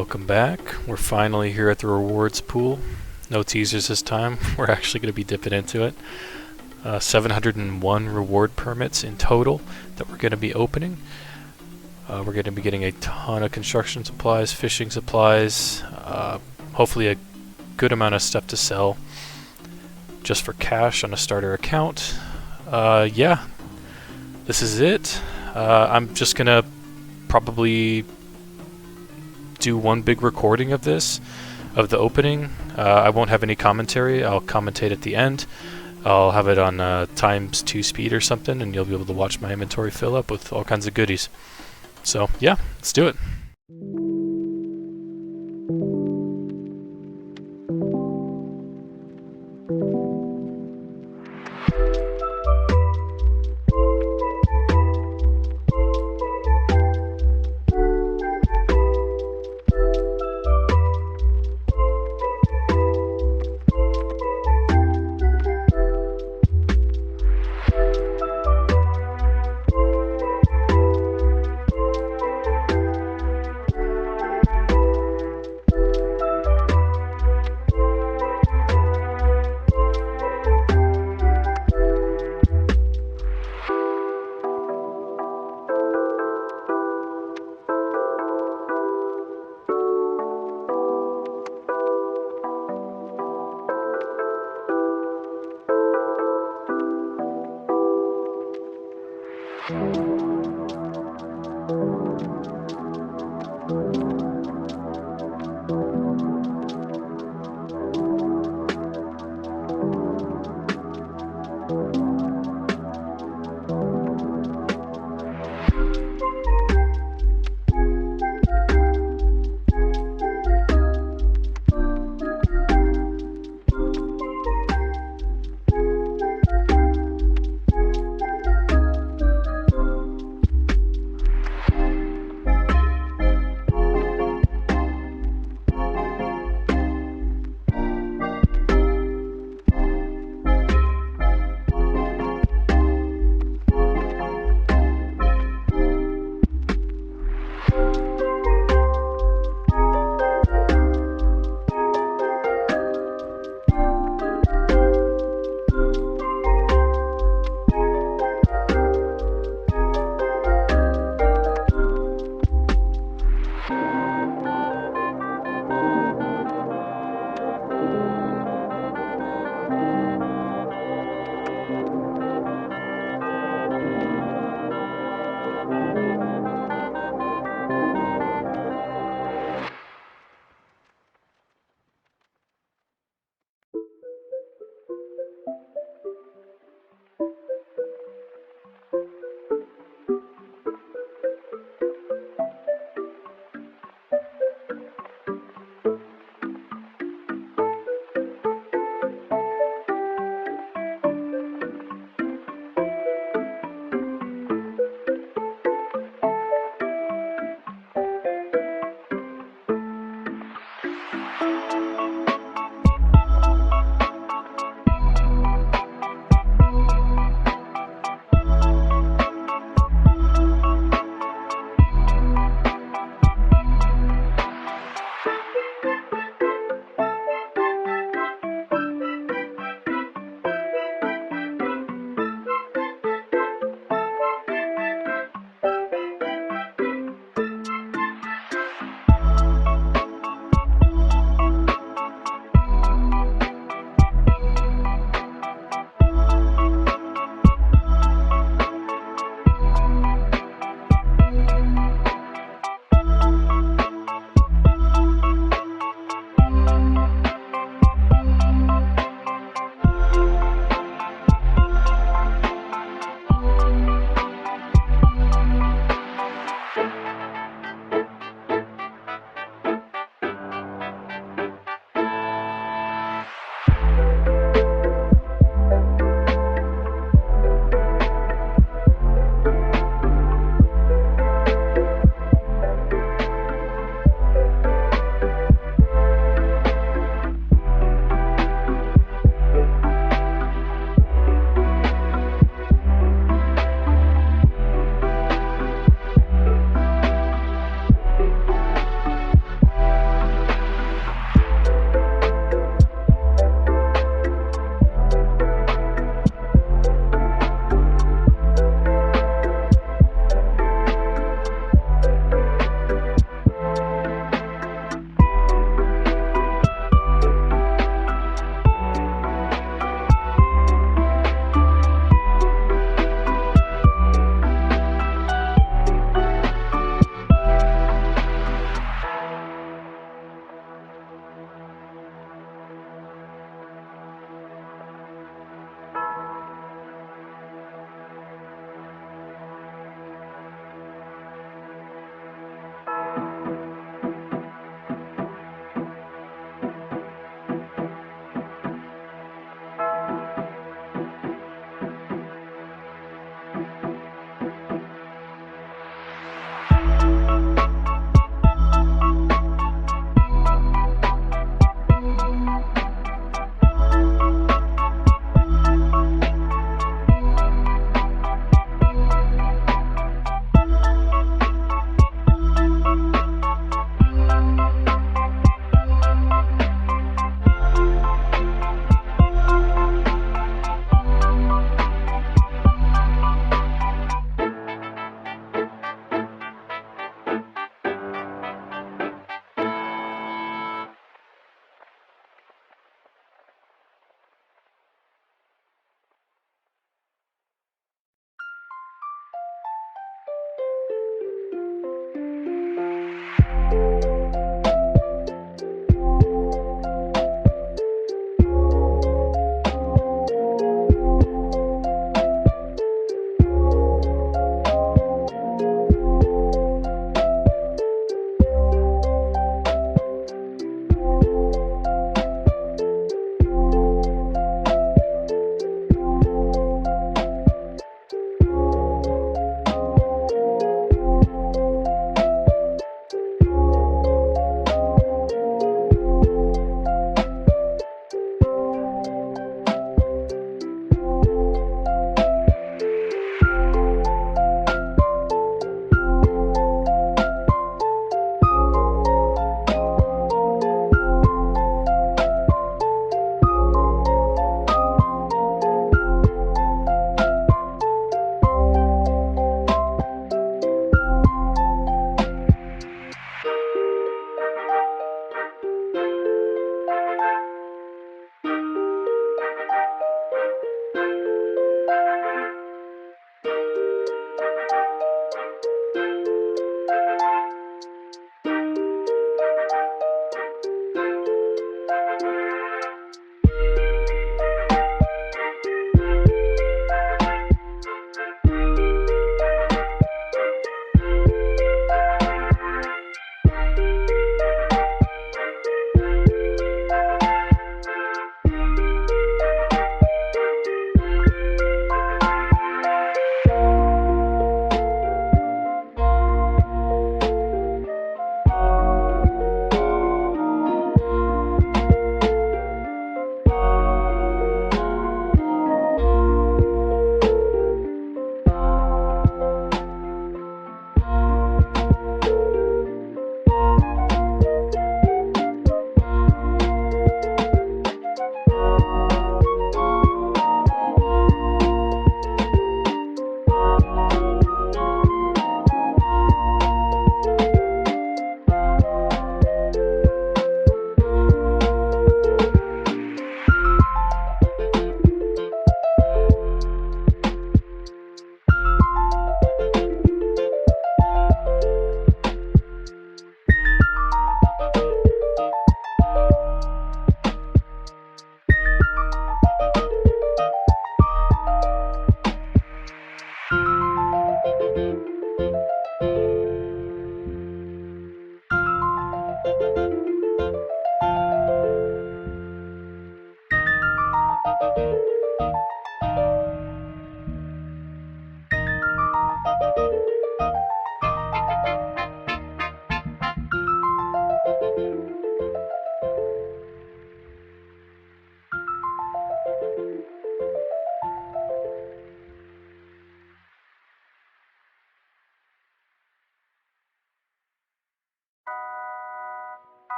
Welcome back. We're finally here at the rewards pool. No teasers this time. We're actually going to be dipping into it. 701 reward permits in total that we're going to be opening. We're going to be getting a ton of construction supplies, fishing supplies, hopefully a good amount of stuff to sell just for cash on a starter account. Yeah, this is it. I'm just going to probably do one big recording of this, of the opening. I won't have any commentary. I'll commentate at the end. I'll have it on ×2 speed or something, and you'll be able to watch my inventory fill up with all kinds of goodies. So yeah, let's do it.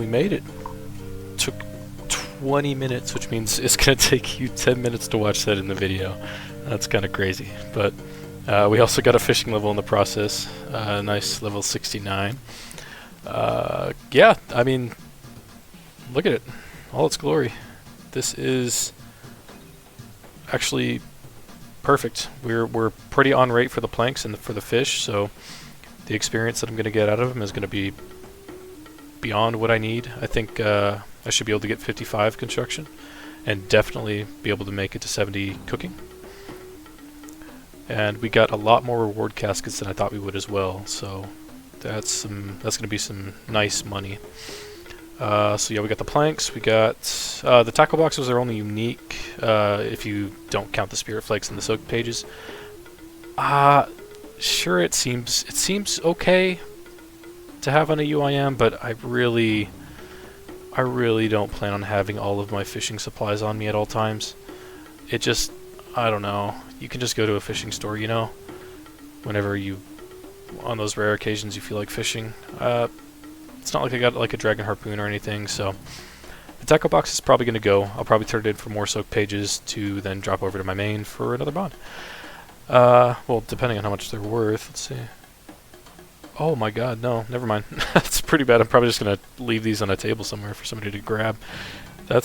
we made it. Took 20 minutes, which means it's going to take you 10 minutes to watch that in the video. That's kind of crazy. But we also got a fishing level in the process. Nice level 69. Yeah, I mean, look at it. All its glory. This is actually perfect. We're pretty on rate for the planks and for the fish, so the experience that I'm going to get out of them is going to be beyond what I need. I think I should be able to get 55 construction and definitely be able to make it to 70 cooking. And we got a lot more reward caskets than I thought we would as well, so that's going to be some nice money. So yeah, we got the planks, we got the tackle boxes are only unique if you don't count the spirit flakes and the soak pages. Sure, it seems okay to have on a UIM, but I really don't plan on having all of my fishing supplies on me at all times. It just, I don't know. You can just go to a fishing store, you know, whenever on those rare occasions you feel like fishing. It's not like I got like a dragon harpoon or anything, so the tackle box is probably going to go. I'll probably turn it in for more soak pages to then drop over to my main for another bond. Well, depending on how much they're worth. Let's see. Oh my god, no, never mind. That's pretty bad. I'm probably just going to leave these on a table somewhere for somebody to grab. That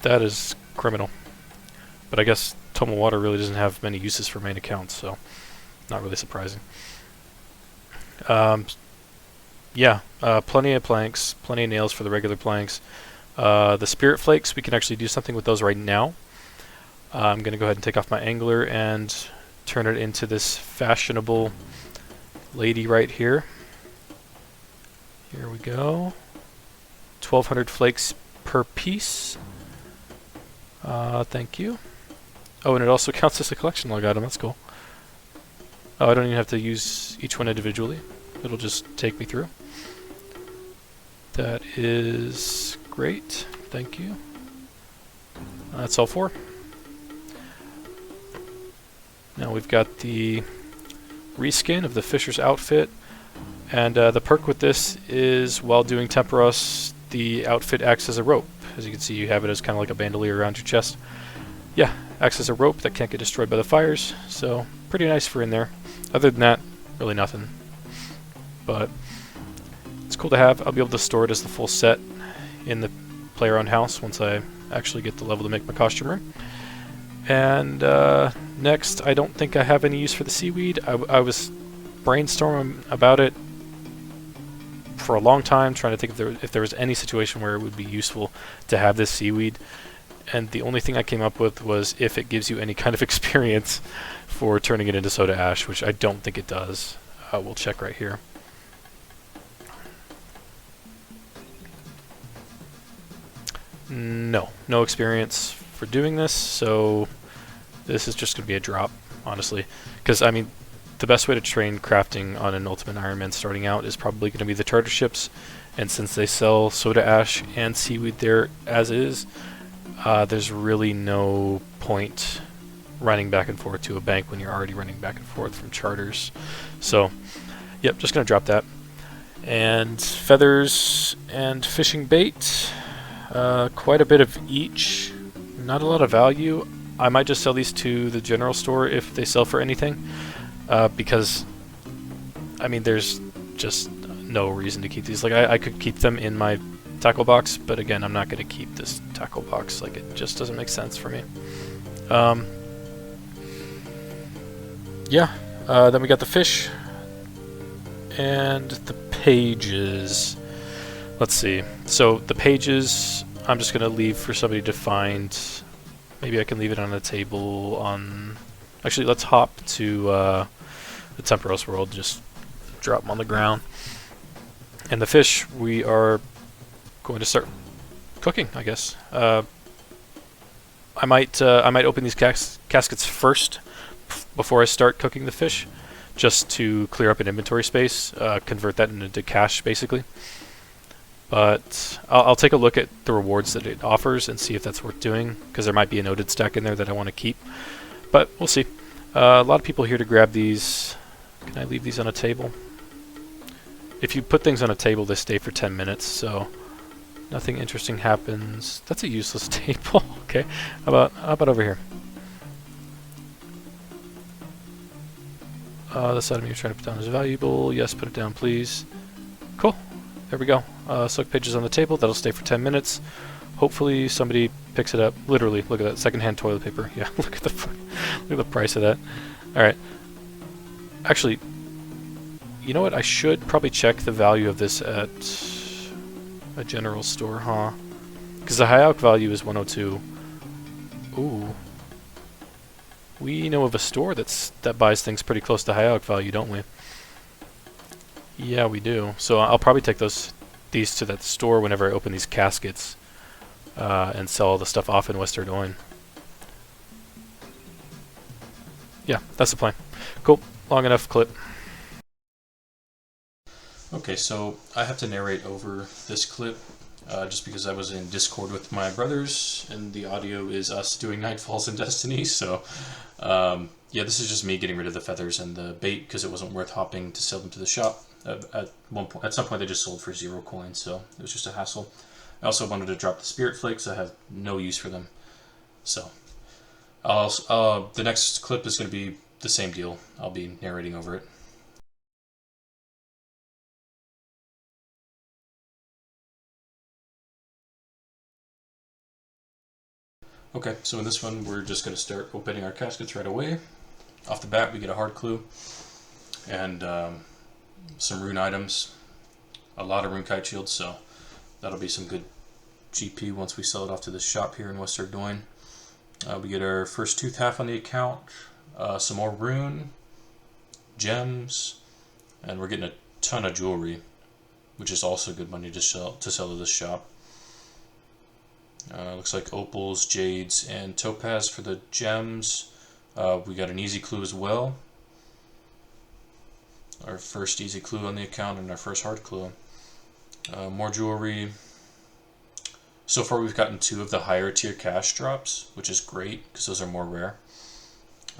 is criminal. But I guess Tome of Water really doesn't have many uses for main accounts, so not really surprising. Yeah, plenty of planks, plenty of nails for the regular planks. The spirit flakes, we can actually do something with those right now. I'm going to go ahead and take off my angler and turn it into this fashionable lady right here. Here we go. 1,200 flakes per piece. Thank you. Oh, and it also counts as a collection log item. That's cool. Oh, I don't even have to use each one individually. It'll just take me through. That is great. Thank you. That's all four. Now we've got the reskin of the fisher's outfit, and the perk with this is while doing Tempoross, the outfit acts as a rope. As you can see, you have it as kind of like a bandolier around your chest. Yeah, acts as a rope that can't get destroyed by the fires, so pretty nice for in there. Other than that, really nothing. But it's cool to have. I'll be able to store it as the full set in the player-owned house once I actually get the level to make my costume room. And next, I don't think I have any use for the seaweed. I was brainstorming about it for a long time, trying to think if there was any situation where it would be useful to have this seaweed. And the only thing I came up with was if it gives you any kind of experience for turning it into soda ash, which I don't think it does. We'll check right here. No experience for doing this, so this is just going to be a drop, honestly. Because, I mean, the best way to train crafting on an Ultimate Ironman starting out is probably going to be the charter ships, and since they sell soda ash and seaweed there as is, there's really no point running back and forth to a bank when you're already running back and forth from charters. So, yep, just going to drop that. And feathers and fishing bait. Quite a bit of each. Not a lot of value. I might just sell these to the general store if they sell for anything. Because, I mean, there's just no reason to keep these. Like, I could keep them in my tackle box, but again, I'm not going to keep this tackle box. Like, it just doesn't make sense for me. Yeah, then we got the fish and the pages. Let's see. So the pages, I'm just going to leave for somebody to find. Maybe I can leave it on a table on... Actually, let's hop to the Tempoross world. Just drop them on the ground. And the fish, we are going to start cooking, I guess. I might open these caskets first before I start cooking the fish, just to clear up an inventory space, convert that into cash, basically. But I'll take a look at the rewards that it offers and see if that's worth doing, because there might be a noted stack in there that I want to keep. But we'll see. A lot of people here to grab these. Can I leave these on a table? If you put things on a table, they stay for 10 minutes, so Nothing interesting happens. That's a useless table. Okay, how about over here? This item you're trying to put down is valuable. Yes, put it down, please. Cool. There we go. Select pages on the table. That'll stay for 10 minutes. Hopefully somebody picks it up. Literally, look at that. Secondhand toilet paper. Yeah, look at the price of that. All right. Actually, you know what? I should probably check the value of this at a general store, huh? Because the high alch value is 102. Ooh. We know of a store that buys things pretty close to high alch value, don't we? Yeah, we do. So I'll probably take these to that store whenever I open these caskets and sell all the stuff off in West Dordogne. Yeah, that's the plan. Cool. Long enough clip. Okay, so I have to narrate over this clip just because I was in Discord with my brothers, and the audio is us doing Nightfalls and Destiny, so yeah, this is just me getting rid of the feathers and the bait because it wasn't worth hopping to sell them to the shop. At some point they just sold for 0 coins, so it was just a hassle. I also wanted to drop the spirit flakes. I have no use for them, so the next clip is going to be the same deal. I'll be narrating over it. Okay, so in this one we're just going to start opening our caskets right away. Off the bat we get a hard clue and some rune items, a lot of rune kite shields, so that'll be some good GP once we sell it off to this shop here in West Dordogne. We get our first tooth half on the account, some more rune, gems, and we're getting a ton of jewelry, which is also good money to sell to this shop. Looks like opals, jades, and topaz for the gems. We got an easy clue as well. Our first easy clue on the account and our first hard clue. More jewelry. So far we've gotten 2 of the higher tier cash drops, which is great because those are more rare.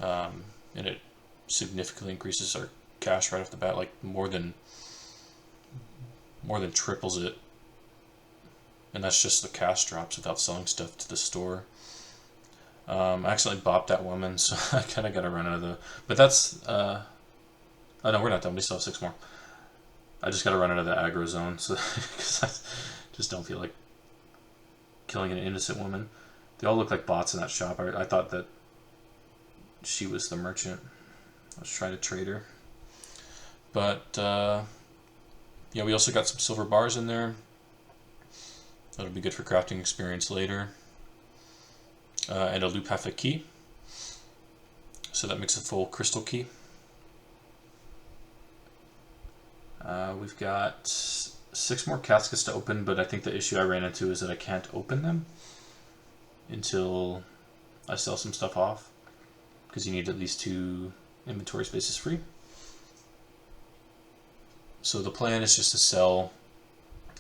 And it significantly increases our cash right off the bat, like more than triples it. And that's just the cash drops without selling stuff to the store. I accidentally bopped that woman, so I kind of got to run out of the... But that's... Oh no, we're not done. We still have 6 more. I just got to run out of the aggro zone, so because I just don't feel like killing an innocent woman. They all look like bots in that shop. I thought that she was the merchant. I was trying to trade her. But, yeah, we also got some silver bars in there. That'll be good for crafting experience later. And a loop half a key. So that makes a full crystal key. We've got 6 more caskets to open, but I think the issue I ran into is that I can't open them until I sell some stuff off, because you need at least 2 inventory spaces free. So the plan is just to sell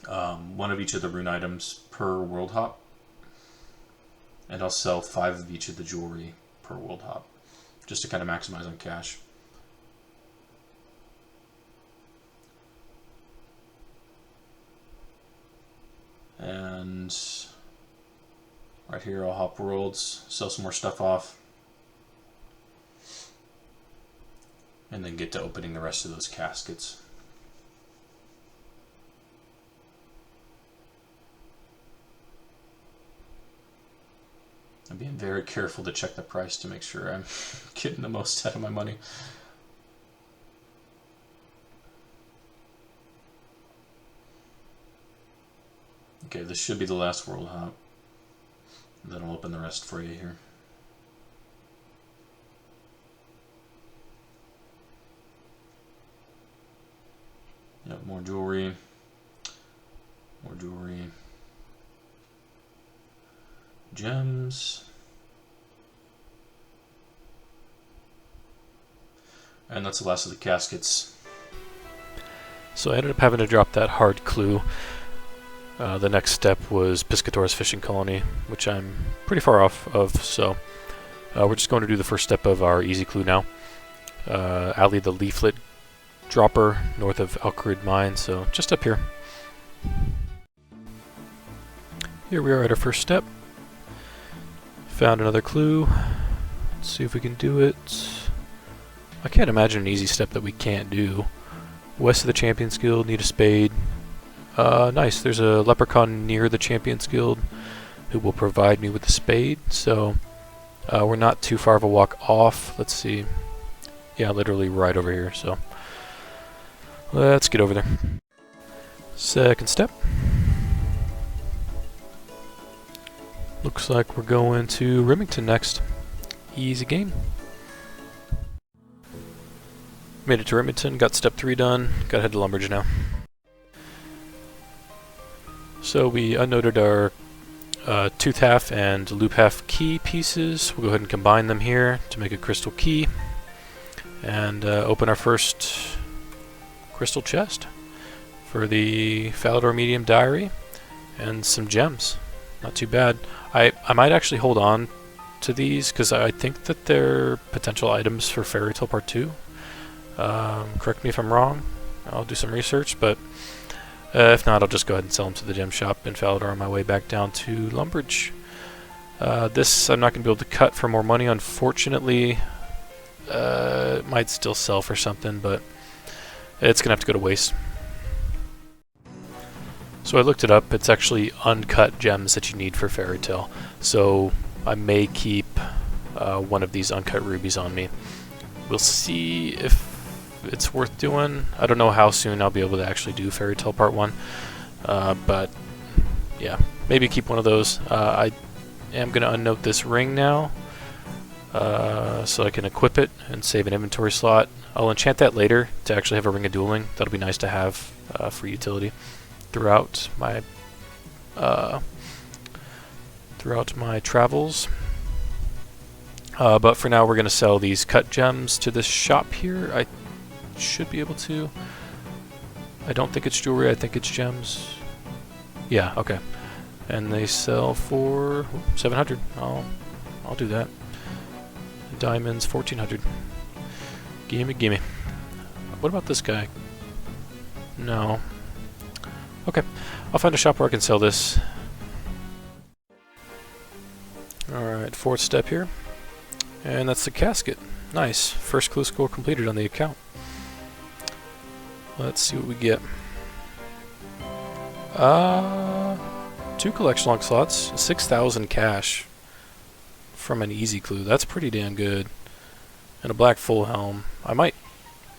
1 of each of the rune items per world hop, and I'll sell 5 of each of the jewelry per world hop, just to kind of maximize on cash. And right here I'll hop worlds, sell some more stuff off, and then get to opening the rest of those caskets. I'm being very careful to check the price to make sure I'm getting the most out of my money. Okay, this should be the last world hop. And then I'll open the rest for you here. Yep, more jewelry. More jewelry. Gems. And that's the last of the caskets. So I ended up having to drop that hard clue. The next step was Piscator's fishing colony, which I'm pretty far off of, so we're just going to do the first step of our easy clue now. Alley the leaflet dropper north of Alcarid Mine, so just up here. Here we are at our first step. Found another clue. Let's see if we can do it. I can't imagine an easy step that we can't do. West of the Champions Guild, need a spade. Nice, there's a leprechaun near the Champions Guild who will provide me with a spade, so we're not too far of a walk off. Let's see. Yeah, literally right over here, so let's get over there. Second step. Looks like we're going to Remington next. Easy game. Made it to Remington, got step 3 done, gotta head to Lumbridge now. So we unnoted our tooth half and loop half key pieces. We'll go ahead and combine them here to make a crystal key. And open our first crystal chest for the Falador Medium Diary and some gems. Not too bad. I might actually hold on to these because I think that they're potential items for Fairy Tale Part 2. Correct me if I'm wrong. I'll do some research, but if not, I'll just go ahead and sell them to the gem shop in Falador on my way back down to Lumbridge. This I'm not going to be able to cut for more money, unfortunately. It might still sell for something, but it's going to have to go to waste. So I looked it up. It's actually uncut gems that you need for Fairy Tale. So I may keep one of these uncut rubies on me. We'll see if it's worth doing. I don't know how soon I'll be able to actually do Fairy Tale Part 1. But yeah, maybe keep one of those. I am going to unnote this ring now. So I can equip it and save an inventory slot. I'll enchant that later to actually have a Ring of Dueling. That'll be nice to have for utility throughout my travels. But for now, we're going to sell these cut gems to this shop here. I should be able to. I don't think it's jewelry. I think it's gems. Yeah. Okay. And they sell for 700. I'll do that. Diamonds 1400. Gimme, gimme. What about this guy? No. Okay, I'll find a shop where I can sell this. Alright, fourth step here. And that's the casket. Nice. First clue score completed on the account. Let's see what we get. 2 collection log slots, 6,000 cash from an easy clue. That's pretty damn good. And a black full helm.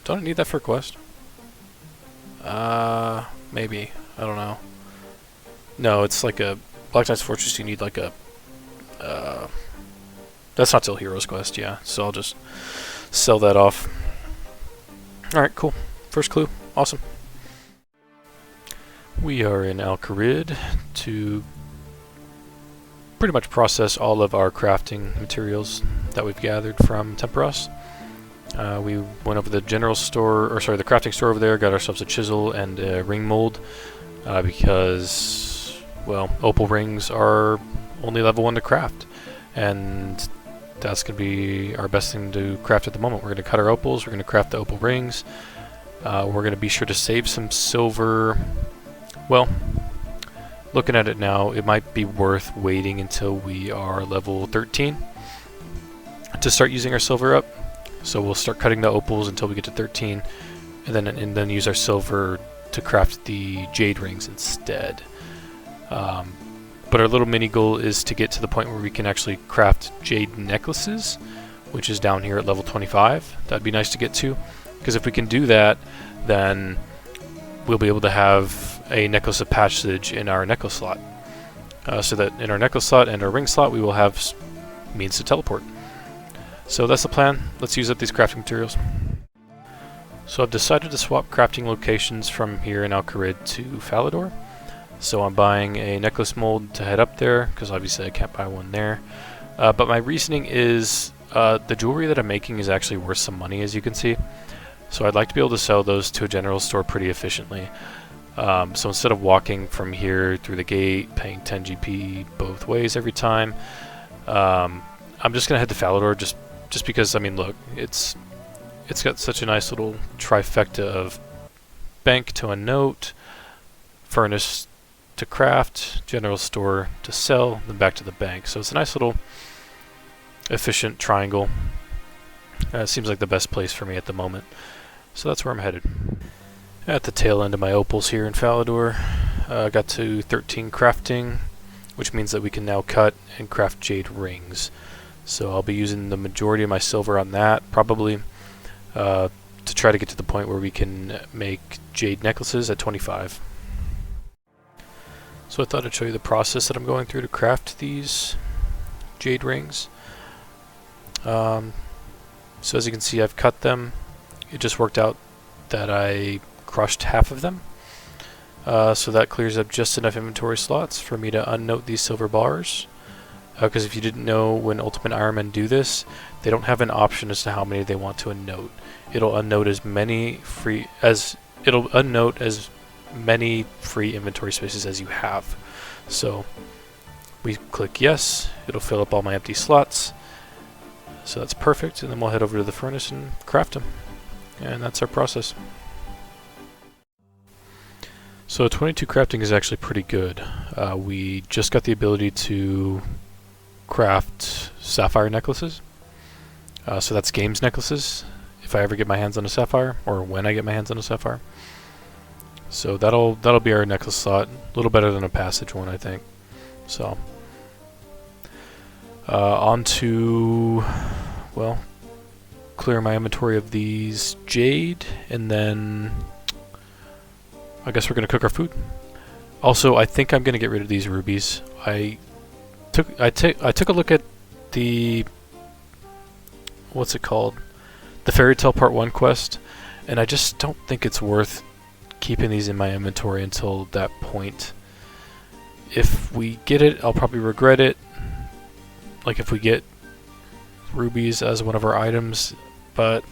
Don't I need that for a quest? Maybe. I don't know. No, it's like a Black Knight's Fortress. You need like a that's not till Heroes Quest, yeah. So I'll just sell that off. Alright, cool. First clue. Awesome. We are in Al-Kharid to pretty much process all of our crafting materials that we've gathered from Tempoross. We went over the general store, or sorry, the crafting store over there, got ourselves a chisel and a ring mold because, well, opal rings are only level 1 to craft, and that's going to be our best thing to craft at the moment. We're going to cut our opals, we're going to craft the opal rings, we're going to be sure to save some silver. Well, looking at it now, it might be worth waiting until we are level 13 to start using our silver up. So we'll start cutting the opals until we get to 13, and then use our silver to craft the jade rings instead. But our little mini goal is to get to the point where we can actually craft jade necklaces, which is down here at level 25. That'd be nice to get to, because if we can do that, then we'll be able to have a necklace of passage in our necklace slot. So that in our necklace slot and our ring slot, we will have means to teleport. So that's the plan. Let's use up these crafting materials. So I've decided to swap crafting locations from here in Al-Kharid to Falador. So I'm buying a necklace mold to head up there, because obviously I can't buy one there. But my reasoning is the jewelry that I'm making is actually worth some money, as you can see. So I'd like to be able to sell those to a general store pretty efficiently. So instead of walking from here through the gate, paying 10 GP both ways every time, I'm just going to head to Falador just because, I mean, look, it's got such a nice little trifecta of bank to a note, furnace to craft, general store to sell, then back to the bank. So it's a nice little efficient triangle. It seems like the best place for me at the moment. So that's where I'm headed. At the tail end of my opals here in Falador, got to 13 crafting, which means that we can now cut and craft jade rings. So I'll be using the majority of my silver on that, probably to try to get to the point where we can make jade necklaces at 25. So I thought I'd show you the process that I'm going through to craft these jade rings. So as you can see, I've cut them. It just worked out that I crushed half of them. So that clears up just enough inventory slots for me to unnote these silver bars. Because if you didn't know, when Ultimate Ironmen do this, they don't have an option as to how many they want to unnote. It'll unnote as many free inventory spaces as you have. So we click yes, it'll fill up all my empty slots. So that's perfect, and then we'll head over to the furnace and craft them. And that's our process. So 22 crafting is actually pretty good. We just got the ability to craft sapphire necklaces. So that's games necklaces, if I ever get my hands on a sapphire, or when I get my hands on a sapphire. So that'll be our necklace slot. A little better than a passage one, I think. So on to, well, clear my inventory of these jade, and then I guess we're gonna cook our food. Also, I think I'm gonna get rid of these rubies. I took a look at the, what's it called, the Fairy Tale Part 1 quest, and I just don't think it's worth keeping these in my inventory until that point. If we get it, I'll probably regret it. Like if we get rubies as one of our items, but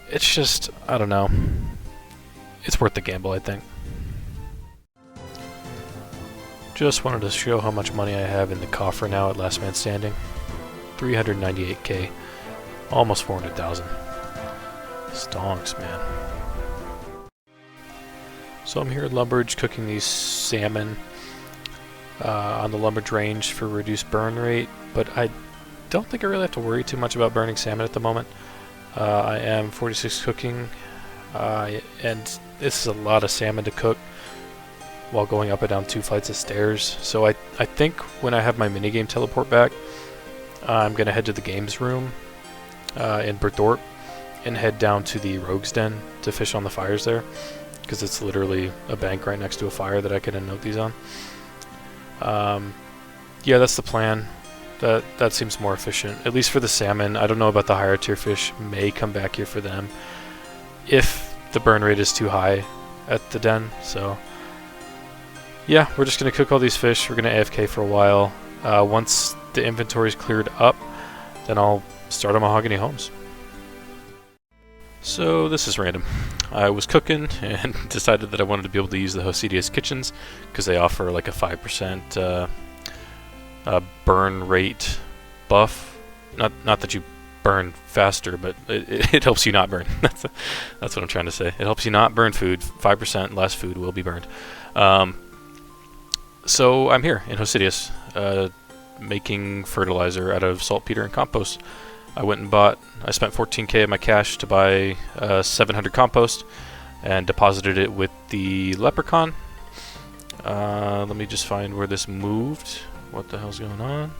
it's just, I don't know. It's worth the gamble, I think. Just wanted to show how much money I have in the coffer now at Last Man Standing. 398k. Almost 400,000. Stonks, man. So I'm here at Lumbridge cooking these salmon on the Lumbridge range for reduced burn rate, but I don't think I really have to worry too much about burning salmon at the moment. I am 46 cooking, and this is a lot of salmon to cook while going up and down 2 flights of stairs. So I think when I have my minigame teleport back, I'm going to head to the games room in Berthorpe and head down to the Rogue's Den to fish on the fires there, because it's literally a bank right next to a fire that I can unnote these on. Yeah, that's the plan. That seems more efficient, at least for the salmon. I don't know about the higher tier fish. May come back here for them if the burn rate is too high at the den. So yeah, we're just gonna cook all these fish. We're gonna AFK for a while. Once the inventory is cleared up, then I'll start on Mahogany Homes. So this is random. I was cooking and decided that I wanted to be able to use the Hosidius kitchens because they offer like a 5% burn rate buff. Not that you burn faster, but it helps you not burn. That's what I'm trying to say. It helps you not burn food. 5% less food will be burned. So I'm here in Hosidius making fertilizer out of saltpeter and compost. I spent 14k of my cash to buy 700 compost and deposited it with the leprechaun. Let me just find where this moved. What the hell's going on?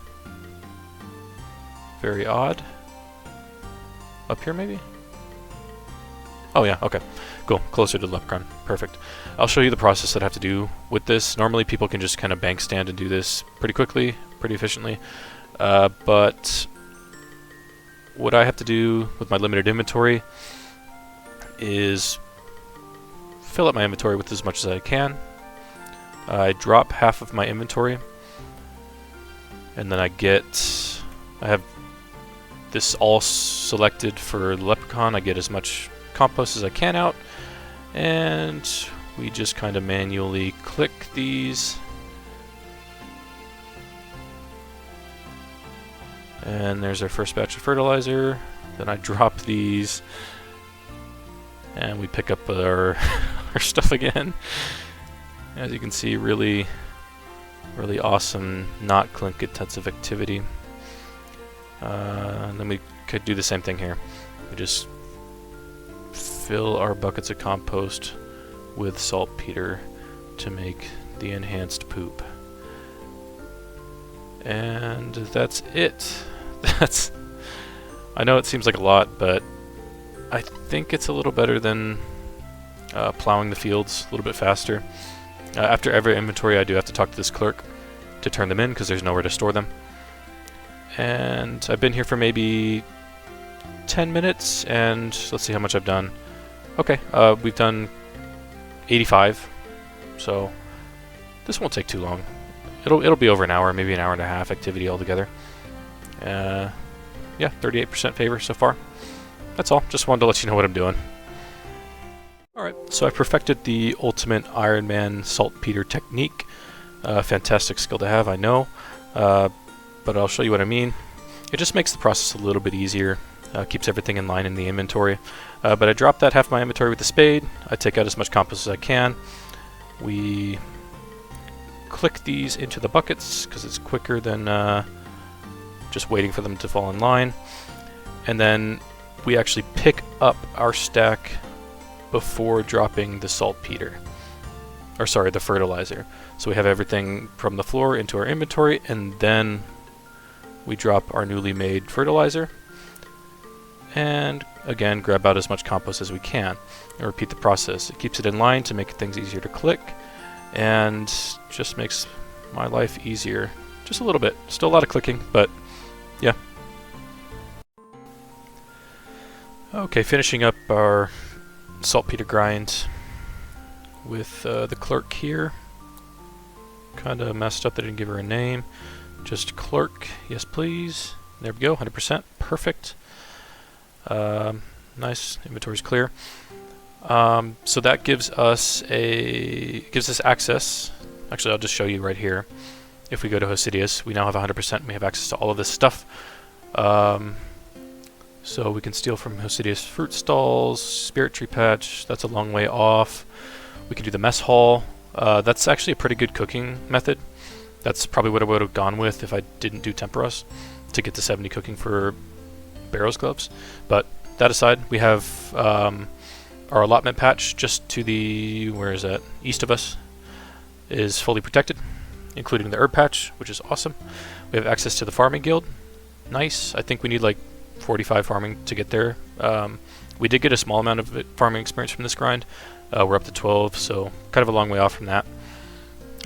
Very odd. Up here maybe? Oh yeah, okay. Cool, closer to the leprechaun. Perfect. I'll show you the process that I have to do with this. Normally people can just kind of bank stand and do this pretty quickly, pretty efficiently. But what I have to do with my limited inventory is fill up my inventory with as much as I can. I drop half of my inventory, and then I have this all selected for the leprechaun. I get as much compost as I can out, and we just kind of manually click these. And there's our first batch of fertilizer. Then I drop these, and we pick up our stuff again. As you can see, really awesome, not clink intensive activity. And then we could do the same thing here. We just fill our buckets of compost with saltpeter to make the enhanced poop. And that's it. I know it seems like a lot, but I think it's a little better than plowing the fields a little bit faster. After every inventory, I do have to talk to this clerk to turn them in because there's nowhere to store them. And I've been here for maybe 10 minutes, and let's see how much I've done. Okay, we've done 85, so this won't take too long. It'll be over an hour, maybe an hour and a half activity altogether. Yeah, 38% favor so far. That's all. Just wanted to let you know what I'm doing. Alright, so I perfected the ultimate Ironman saltpeter technique. Fantastic skill to have, I know. But I'll show you what I mean. It just makes the process a little bit easier. Keeps everything in line in the inventory. But I drop that half my inventory with the spade. I take out as much compost as I can. We click these into the buckets because it's quicker than just waiting for them to fall in line. And then we actually pick up our stack before dropping the saltpeter. Or sorry, the fertilizer. So we have everything from the floor into our inventory, and then we drop our newly made fertilizer. And again, grab out as much compost as we can and repeat the process. It keeps it in line to make things easier to click, and just makes my life easier just a little bit. Still a lot of clicking, but yeah. Okay, finishing up our saltpeter grind with the clerk here. Kind of messed up that I didn't give her a name. Just clerk, yes please. There we go, 100%, perfect. Nice, inventory's clear. So that gives us access. Actually, I'll just show you right here. If we go to Hosidius, we now have 100% and we have access to all of this stuff. So we can steal from Hosidius fruit stalls, spirit tree patch, that's a long way off. We can do the mess hall. That's actually a pretty good cooking method. That's probably what I would have gone with if I didn't do Tempoross to get to 70 cooking for Barrow's gloves. But that aside, we have our allotment patch just to the, where is that, east of us, is fully protected, including the herb patch, which is awesome. We have access to the farming guild. Nice. I think we need like 45 farming to get there. We did get a small amount of farming experience from this grind. We're up to 12, so kind of a long way off from that.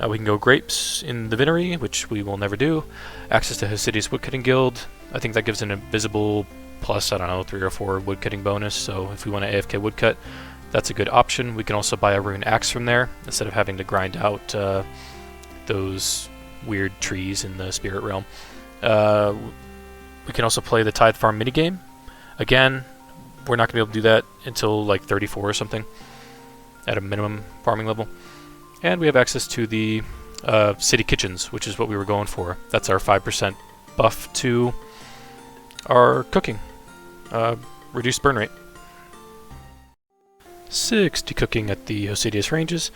We can go grapes in the Vinery, which we will never do. Access to Hosidius Woodcutting Guild. I think that gives an invisible plus, I don't know, 3 or 4 woodcutting bonus, so if we want to AFK woodcut, that's a good option. We can also buy a rune axe from there, instead of having to grind out those weird trees in the spirit realm. We can also play the Tithe Farm minigame. Again, we're not going to be able to do that until like 34 or something, at a minimum farming level. And we have access to the city kitchens, which is what we were going for. That's our 5% buff to our cooking. Reduced burn rate. 60 cooking at the Hosidius ranges.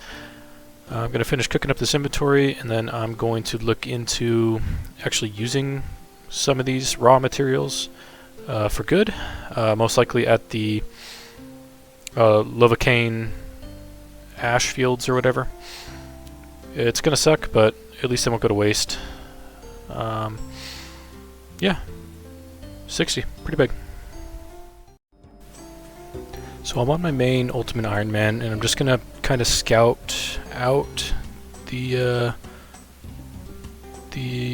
I'm going to finish cooking up this inventory, and then I'm going to look into actually using some of these raw materials for good. Most likely at the Lovacane ash fields or whatever. It's gonna suck, but at least it won't go to waste. Yeah, 60, pretty big. So I'm on my main Ultimate Ironman, and I'm just gonna kind of scout out the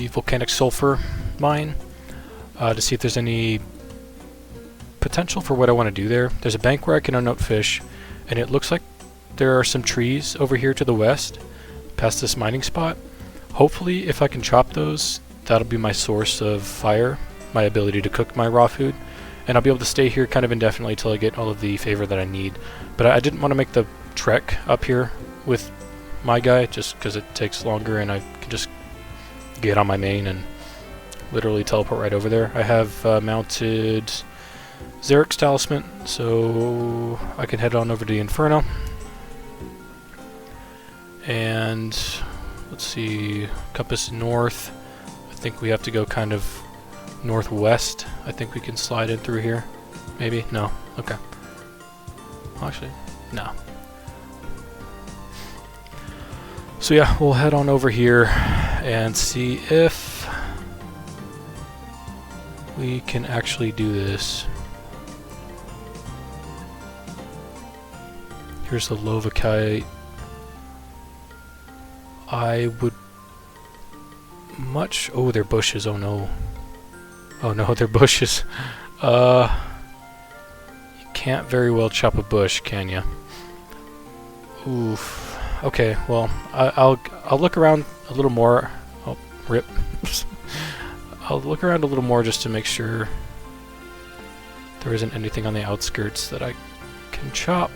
volcanic sulfur mine to see if there's any potential for what I want to do there. There's a bank where I can unnote fish, and it looks like there are some trees over here to the west, past this mining spot. Hopefully, if I can chop those, that'll be my source of fire, my ability to cook my raw food, and I'll be able to stay here kind of indefinitely until I get all of the favor that I need. But I didn't want to make the trek up here with my guy, just because it takes longer, and I can just get on my main and literally teleport right over there. I have mounted Zarek's Talisman, so I can head on over to the Inferno. And let's see, compass north. I think we have to go kind of northwest. I think we can slide in through here. Maybe? No. Okay. Actually, no. So yeah, we'll head on over here and see if we can actually do this. Here's the Lovakite. I would much... Oh, they're bushes. Oh no. Oh no, they're bushes. You can't very well chop a bush, can you? Oof. Okay, well, I'll look around a little more. Oh, rip. I'll look around a little more just to make sure there isn't anything on the outskirts that I can chop.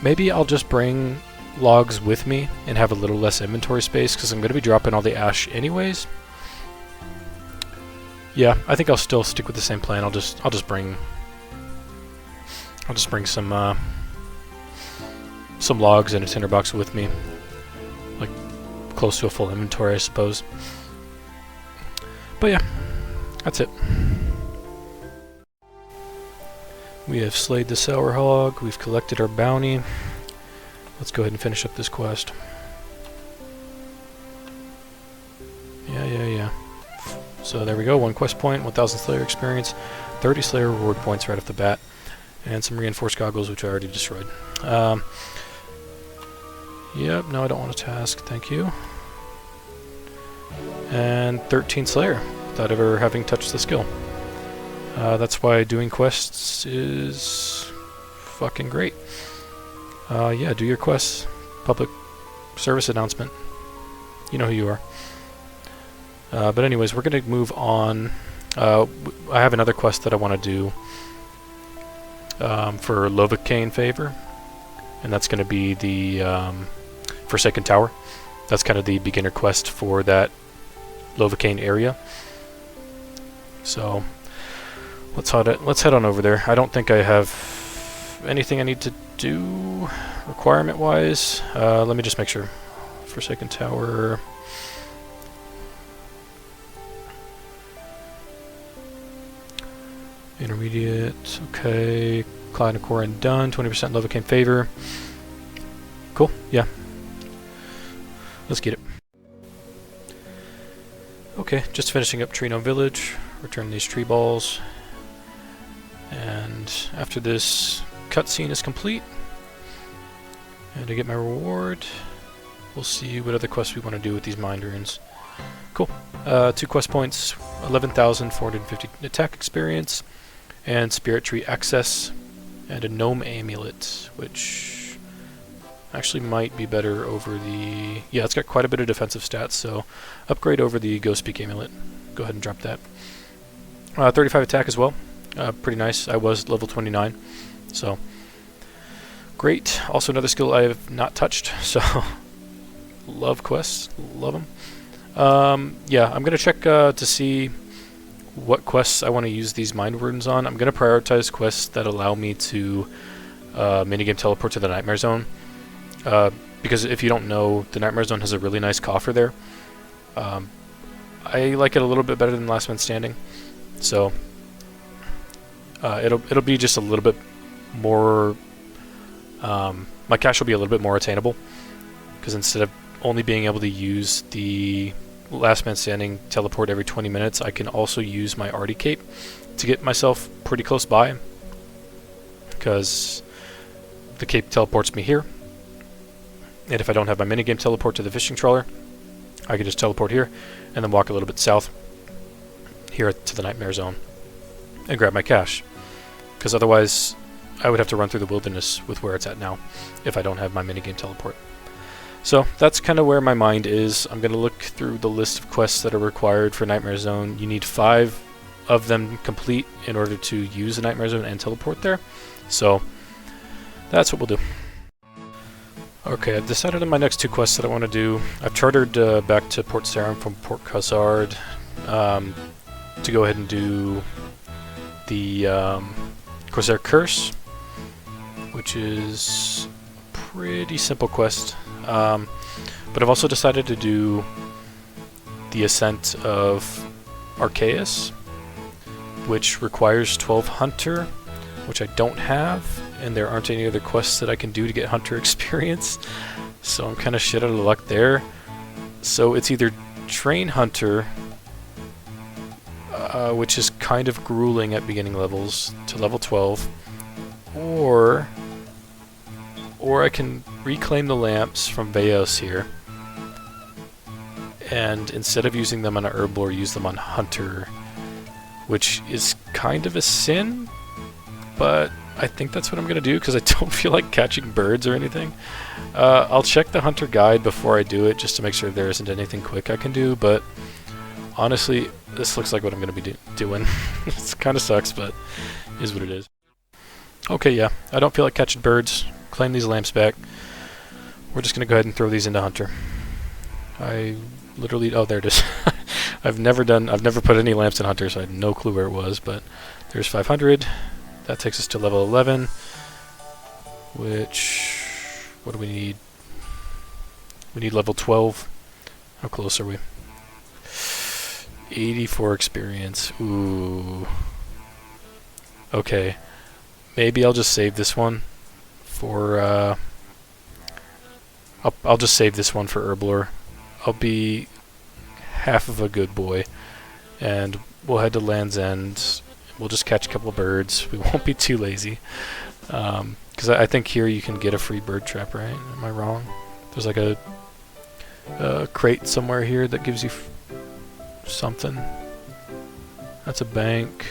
Maybe I'll just bring logs with me and have a little less inventory space because I'm going to be dropping all the ash anyways. Yeah, I think I'll still stick with the same plan. I'll just bring some logs and a tinderbox with me, like close to a full inventory, I suppose. But yeah, that's it. We have slayed the sour hog. We've collected our bounty. Let's go ahead and finish up this quest. Yeah. So there we go. 1 quest point, 1,000 Slayer experience, 30 Slayer reward points right off the bat, and some reinforced goggles, which I already destroyed. Yep, no, I don't want a task. Thank you. And 13 Slayer, without ever having touched the skill. That's why doing quests is fucking great. Yeah, do your quests. Public service announcement. You know who you are. But anyways, we're going to move on. I have another quest that I want to do for Lovakane favor, and that's going to be the Forsaken Tower. That's kind of the beginner quest for that Lovakane area. So let's head on over there. I don't think I have anything I need to do requirement-wise. Let me just make sure. Forsaken Tower. Intermediate. Okay. Clyde and Corin done. 20% Lovakane favor. Cool. Yeah. Let's get it. Okay, just finishing up Trino Village. Return these tree balls. And after this cutscene is complete, and I get my reward, we'll see what other quests we want to do with these mind runes. Cool. 2 quest points, 11,450 attack experience, and Spirit Tree access, and a Gnome Amulet, which actually might be better over the... Yeah, it's got quite a bit of defensive stats, so upgrade over the Ghost Speak Amulet. Go ahead and drop that. 35 attack as well. Pretty nice. I was level 29, so great. Also another skill I have not touched, so love quests, love them. Yeah, I'm gonna check to see what quests I want to use these mind runes on. I'm gonna prioritize quests that allow me to minigame teleport to the Nightmare Zone, because if you don't know, the Nightmare Zone has a really nice coffer there. I like it a little bit better than Last Man Standing, so it'll be just a little bit more. My cache will be a little bit more attainable, because instead of only being able to use the Last Man Standing teleport every 20 minutes, I can also use my Artie Cape to get myself pretty close by, because the Cape teleports me here, and if I don't have my minigame teleport to the fishing trawler, I can just teleport here and then walk a little bit south here to the Nightmare Zone and grab my cache, because otherwise I would have to run through the wilderness with where it's at now if I don't have my minigame teleport. So that's kind of where my mind is. I'm going to look through the list of quests that are required for Nightmare Zone. You need 5 of them complete in order to use the Nightmare Zone and teleport there. So that's what we'll do. Okay, I've decided on my next 2 quests that I want to do. I've chartered back to Port Sarum from Port Khazard to go ahead and do the Corsair Curse, which is a pretty simple quest. But I've also decided to do the Ascent of Archaeus, which requires 12 Hunter, which I don't have, and there aren't any other quests that I can do to get Hunter experience, so I'm kind of shit out of luck there. So it's either Train Hunter, which is kind of grueling at beginning levels, to level 12, or I can reclaim the lamps from Veos here, and instead of using them on a Herblore, use them on Hunter, which is kind of a sin, but I think that's what I'm going to do because I don't feel like catching birds or anything. I'll check the Hunter guide before I do it just to make sure there isn't anything quick I can do, but honestly, this looks like what I'm going to be doing. It kind of sucks, but it is what it is. Okay, yeah, I don't feel like catching birds. Claim these lamps back. We're just going to go ahead and throw these into Hunter. I literally... Oh, there it is. I've never put any lamps in Hunter, so I had no clue where it was, but there's 500. That takes us to level 11, which... What do we need? We need level 12. How close are we? 84 experience. Ooh. Okay. Maybe I'll just save this one for... I'll just save this one for Herblore. I'll be half of a good boy, and we'll head to Land's End. We'll just catch a couple of birds. We won't be too lazy. Because I think here you can get a free bird trap, right? Am I wrong? There's like a crate somewhere here that gives you something. That's a bank.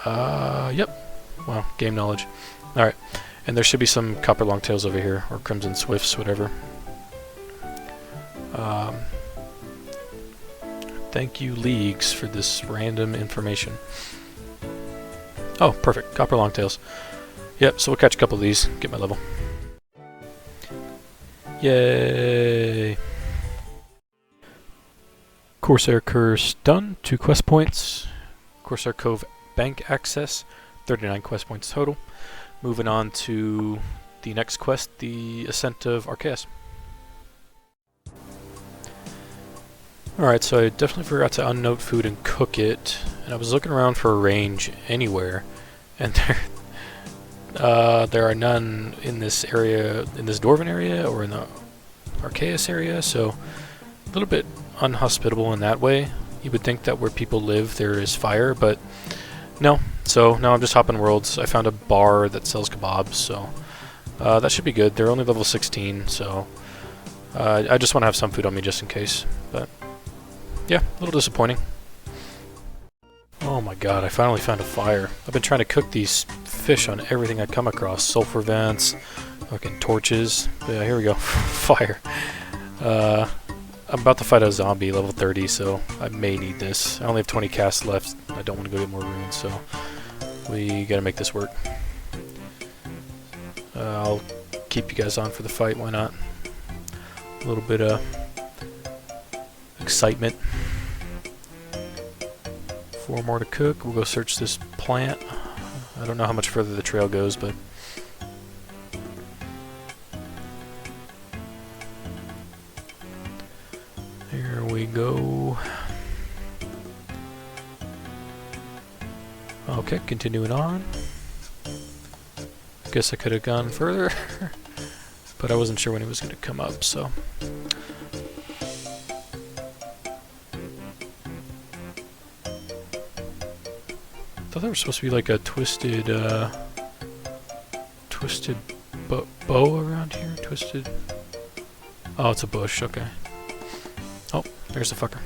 Yep. Wow, game knowledge. Alright. And there should be some copper longtails over here, or crimson swifts, whatever. Thank you, Leagues, for this random information. Oh, perfect. Copper longtails. Yep, so we'll catch a couple of these, get my level. Yay! Corsair Curse done. 2 quest points. Corsair Cove bank access. 39 quest points total. Moving on to the next quest, the Ascent of Archaeus. Alright, so I definitely forgot to unnote food and cook it, and I was looking around for a range anywhere, and there are none in this area, in this Dwarven area, or in the Archaeus area, so a little bit unhospitable in that way. You would think that where people live there is fire, but no. So now I'm just hopping worlds. I found a bar that sells kebabs, so that should be good. They're only level 16, so I just want to have some food on me just in case, but yeah, a little disappointing. Oh my god, I finally found a fire. I've been trying to cook these fish on everything I come across. Sulfur vents, fucking torches. But yeah, here we go. Fire. I'm about to fight a zombie, level 30, so I may need this. I only have 20 casts left. I don't want to go get more runes, so we gotta make this work. I'll keep you guys on for the fight, why not? A little bit of excitement. 4 more to cook. We'll go search this plant. I don't know how much further the trail goes, but here we go. Okay, continuing on. Guess I could have gone further, but I wasn't sure when it was going to come up, so. I thought there was supposed to be like a twisted bow around here. Twisted. Oh, it's a bush. Okay. Oh, there's the fucker.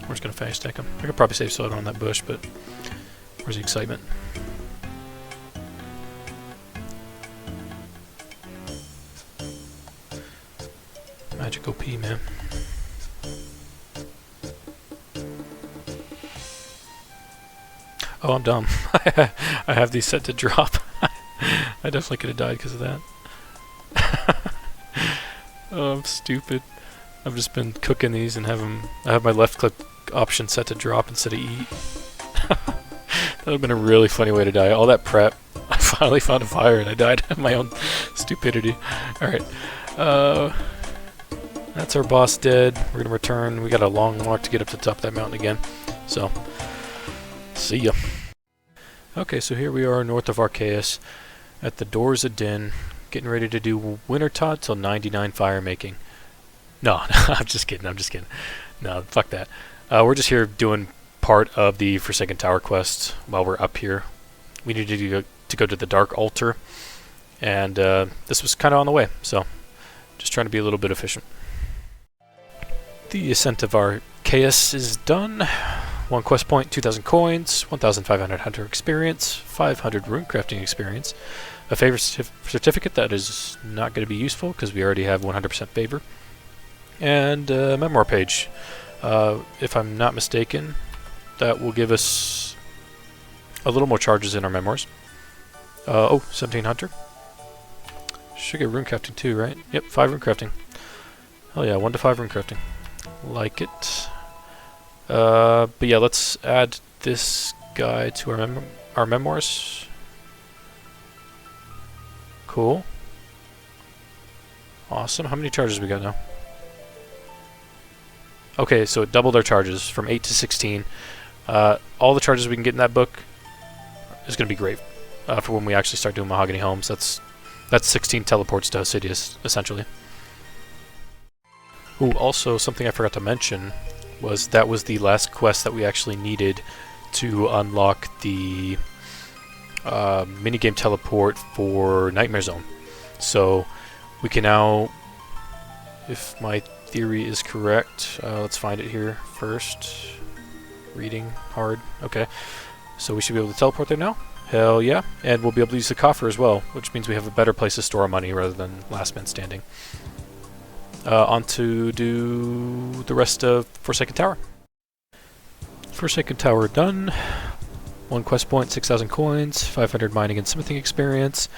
We're just gonna fast stack him. I could probably save soda on that bush, but where's the excitement? Magic OP, man. Oh, I'm dumb. I have these set to drop. I definitely could have died because of that. Oh, I'm stupid. I've just been cooking these and I have my left click option set to drop instead of eat. That would have been a really funny way to die. All that prep, I finally found a fire and I died of my own stupidity. Alright, that's our boss dead. We're gonna return. We got a long walk to get up to the top of that mountain again. So, see ya. Okay, so here we are north of Archaeus at the Doors of Din, getting ready to do Winter Todd till 99 fire making. No, I'm just kidding. No, fuck that. We're just here doing part of the Forsaken Tower quest while we're up here. We needed to go to the Dark Altar, and this was kind of on the way, so just trying to be a little bit efficient. The Ascent of Archaeus is done. 1 quest point, 2,000 coins, 1,500 hunter experience, 500 rune crafting experience, a favor certificate that is not going to be useful because we already have 100% favor, and a memoir page. If I'm not mistaken, that will give us a little more charges in our memoirs. 17 hunter. Should get rune crafting too, right? Yep, 5 rune crafting. Oh yeah, 1 to 5 rune crafting. Like it. But yeah, let's add this guy to our memoirs. Cool. Awesome. How many charges we got now? Okay, so it doubled our charges from 8 to 16. All the charges we can get in that book is going to be great for when we actually start doing Mahogany Homes. That's 16 teleports to Hosidius, essentially. Ooh, also something I forgot to mention was that was the last quest that we actually needed to unlock the minigame teleport for Nightmare Zone. So we can now, if my theory is correct, let's find it here first. Reading hard. Okay, so we should be able to teleport there now. Hell yeah. And we'll be able to use the coffer as well, which means we have a better place to store our money rather than last man standing. On to do the rest of Forsaken Tower. Forsaken Tower done. 1 quest point, 6,000 coins, 500 mining and smithing experience,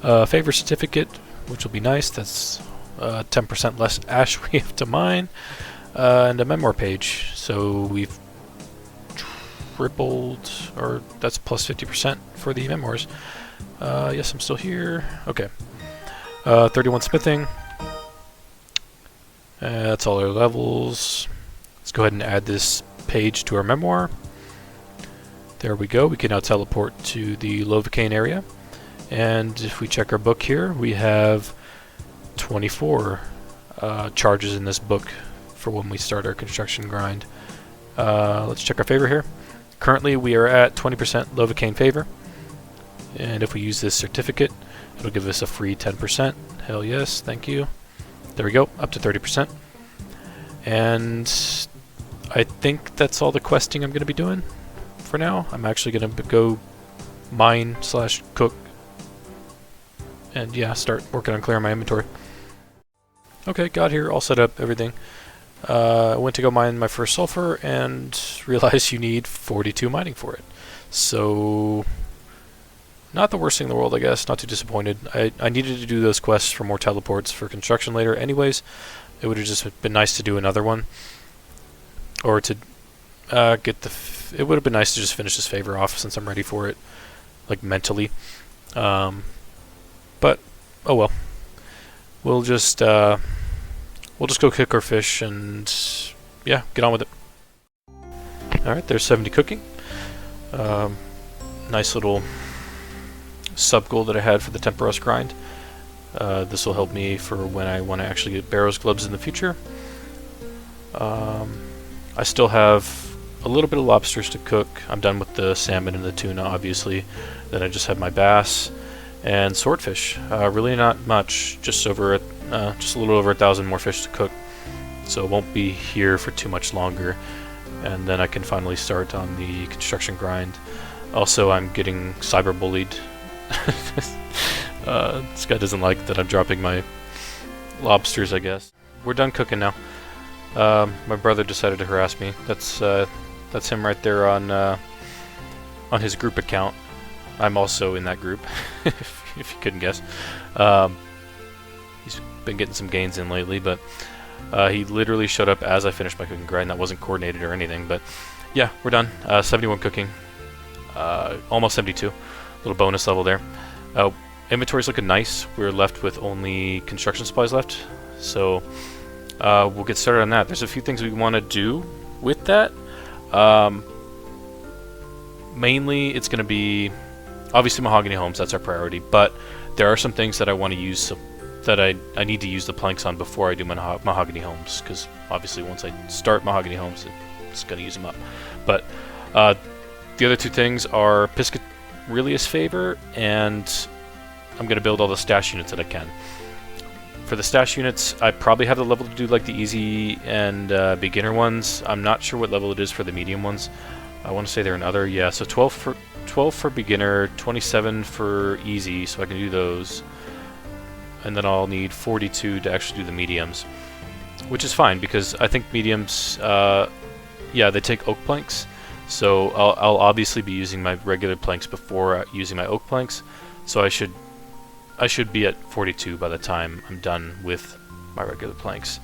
favor certificate, which will be nice. That's 10% less ash we have to mine, and a memoir page. So we've tripled, or that's plus 50% for the memoirs. Yes, I'm still here. Okay. 31 smithing. That's all our levels. Let's go ahead and add this page to our memoir. There we go. We can now teleport to the Lovacane area. And if we check our book here, we have 24 charges in this book for when we start our construction grind. Let's check our favor here. Currently we are at 20% Lovacane favor. And if we use this certificate, it'll give us a free 10%. Hell yes, thank you. There we go, up to 30%. And I think that's all the questing I'm going to be doing for now. I'm actually going to go mine / cook and yeah, start working on clearing my inventory. Okay, got here, all set up, everything. I went to go mine my first sulfur and realized you need 42 mining for it. So, not the worst thing in the world, I guess. Not too disappointed. I needed to do those quests for more teleports for construction later anyways. It would have just been nice to do another one. Or to get the... it would have been nice to just finish this favor off since I'm ready for it. Like, mentally. But, oh well. We'll just go cook our fish and, yeah, get on with it. Alright, there's 70 cooking. Nice little sub goal that I had for the Tempoross grind. This will help me for when I want to actually get Barrows gloves in the future. I still have a little bit of lobsters to cook. I'm done with the salmon and the tuna, obviously. Then I just have my bass and swordfish. Really not much, just a little over 1,000 more fish to cook. So it won't be here for too much longer. And then I can finally start on the construction grind. Also, I'm getting cyberbullied. This guy doesn't like that I'm dropping my lobsters, I guess. We're done cooking now. My brother decided to harass me. That's him right there on his group account. I'm also in that group, if you couldn't guess. He's been getting some gains in lately, but He literally showed up as I finished my cooking grind. That wasn't coordinated or anything, but yeah, we're done. 71 cooking, almost 72. Little bonus level there. Inventory's looking nice. We're left with only construction supplies left, so we'll get started on that. There's a few things we want to do with that. Mainly, it's going to be obviously mahogany homes. That's our priority, but there are some things that I want to use that I need to use the planks on before I do my mahogany homes, because obviously once I start mahogany homes, it's going to use them up. But the other two things are Piscator's favor, and I'm going to build all the stash units that I can. For the stash units, I probably have the level to do like the easy and beginner ones. I'm not sure what level it is for the medium ones. I want to say they're another. Yeah, so 12 for beginner, 27 for easy, so I can do those. And then I'll need 42 to actually do the mediums, which is fine because I think mediums, yeah, they take oak planks. So I'll obviously be using my regular planks before using my oak planks. So I should be at 42 by the time I'm done with my regular planks.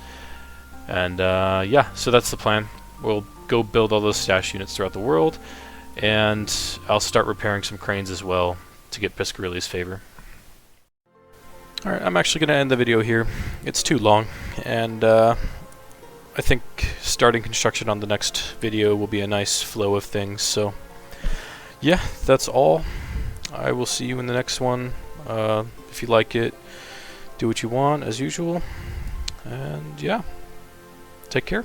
And yeah, so that's the plan. We'll go build all those stash units throughout the world, and I'll start repairing some cranes as well to get Piscator's favor. Alright, I'm actually going to end the video here. It's too long, and I think starting construction on the next video will be a nice flow of things. So yeah, that's all. I will see you in the next one. If you like it, do what you want as usual, and yeah, take care.